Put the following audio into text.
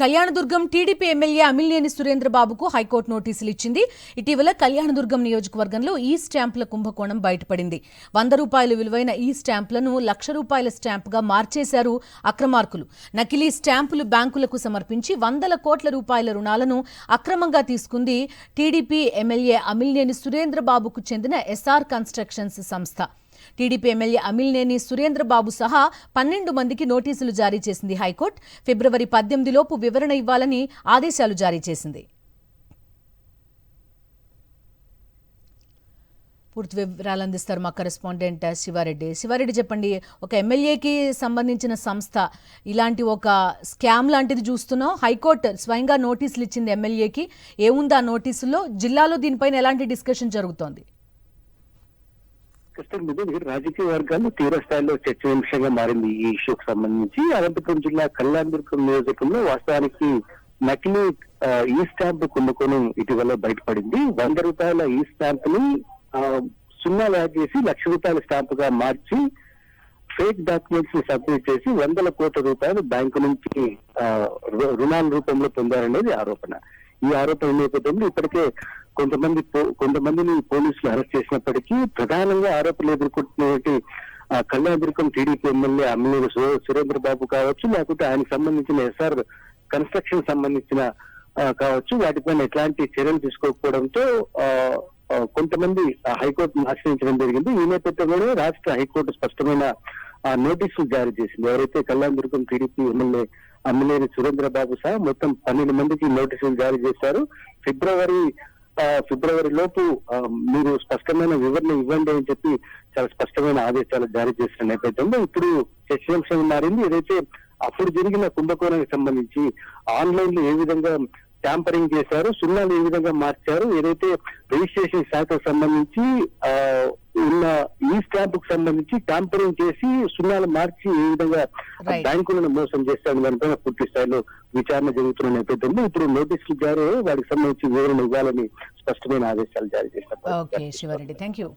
Kalyandurg TDP MLA Amilineni సురేంద్రబాబుకు high court నోటీసులు ఇచ్చింది. ఇటీవల కళ్యాణదుర్గం నియోజకవర్గంలో ఈ స్టాంపుల కుంభకోణం బయటపడింది. 100 రూపాయలు విలువైన ఈ స్టాంపులను ₹1,00,000 స్టాంపుగా మార్చేశారు అక్రమార్కులు. నకిలీ స్టాంపులు బ్యాంకులకు సమర్పించి వందల కోట్ల రూపాయల రుణాలను అక్రమంగా తీసుకుంది టీడీపీ ఎమ్మెల్యే అమిలినేని సురేంద్రబాబుకు చెందిన ఎస్ఆర్ కన్స్ట్రక్షన్స్ సంస్థ. టీడీపీ ఎమ్మెల్యే అమిలినేని సురేంద్రబాబు సహా 12 మందికి నోటీసులు జారీ చేసింది హైకోర్టు. ఫిబ్రవరి 18 లోపు వివరణ ఇవ్వాలని ఆదేశాలు జారీ చేసింది. పూర్తి వివరాలు అందిస్తారు మా కరెస్పాండెంట్ శివారెడ్డి. శివారెడ్డి, చెప్పండి, ఒక ఎమ్మెల్యేకి సంబంధించిన సంస్థ ఇలాంటి ఒక స్కామ్ లాంటిది చూస్తున్నాం. హైకోర్టు స్వయంగా నోటీసులు ఇచ్చింది ఎమ్మెల్యేకి. ఏముంది ఆ నోటీసుల్లో? జిల్లాలో దీనిపైన ఎలాంటి డిస్కషన్ జరుగుతోంది? రాజకీయ వర్గాలు తీవ్ర స్థాయిలో చర్చనీయాంశంగా మారింది ఈ ఇష్యూకి సంబంధించి. అనంతపురం జిల్లా కళ్యాణదుర్గం నియోజకవర్గంలో వాస్తవానికి నకిలీ ఈ స్టాంప్ కుంభకోణం ఇటీవల బయటపడింది. 100 రూపాయల ఈ స్టాంప్ ని సున్నాలు యాడ్ చేసి ₹1,00,000 స్టాంప్ గా మార్చి ఫేక్ డాక్యుమెంట్స్ ని సబ్మిట్ చేసి వందల కోట్ల రూపాయలు బ్యాంకు నుంచి రుణాల రూపంలో పొందారనేది ఆరోపణ. ఈ ఆరోపణ నేపథ్యంలో ఇప్పటికే కొంతమందిని పోలీసులు అరెస్ట్ చేసినప్పటికీ ప్రధానంగా ఆరోపణలు ఎదుర్కొంటున్నటువంటి కళ్యాణదుర్గం టీడీపీ ఎమ్మెల్యే అమిలినేని సురేంద్రబాబు కావచ్చు, లేకపోతే ఆయనకు సంబంధించిన ఎస్ఆర్ కన్స్ట్రక్షన్ సంబంధించిన కావచ్చు, వాటిపైన ఎట్లాంటి చర్యలు తీసుకోకపోవడంతో కొంతమంది హైకోర్టును ఆశ్రయించడం జరిగింది. ఈ నేపథ్యంలోనే రాష్ట్ర హైకోర్టు స్పష్టమైన నోటీసులు జారీ చేసింది. ఎవరైతే కళ్యాణదుర్గం టీడీపీ ఎమ్మెల్యే అమిలినేని సురేంద్రబాబు సహా మొత్తం 12 మందికి నోటీసులు జారీ చేశారు. ఫిబ్రవరి లోపు మీరు స్పష్టమైన వివరణ ఇవ్వండి అని చెప్పి చాలా స్పష్టమైన ఆదేశాలు జారీ చేసిన నేపథ్యంలో ఇప్పుడు చర్చాంశంగా మారింది. ఏదైతే అప్పుడు జరిగిన కుంభకోణానికి సంబంధించి ఆన్లైన్ లో ఏ విధంగా ట్యాంపరింగ్ చేశారు, సున్నాలు ఏ విధంగా మార్చారు, ఏదైతే రిజిస్ట్రేషన్ శాఖకు సంబంధించి ఉన్న ఈ స్టాంప్ కు సంబంధించి ట్యాంపరింగ్ చేసి సున్నాలు మార్చి ఏ విధంగా బ్యాంకులను మోసం చేస్తారని దానిపైన పూర్తి స్థాయిలో విచారణ జరుగుతున్న నేపథ్యంలో ఇప్పుడు నోటీసులు జారీ వాటికి సంబంధించి వివరణ ఇవ్వాలని స్పష్టమైన ఆదేశాలు జారీ చేశారు. Okay Shiva Reddy, thank you.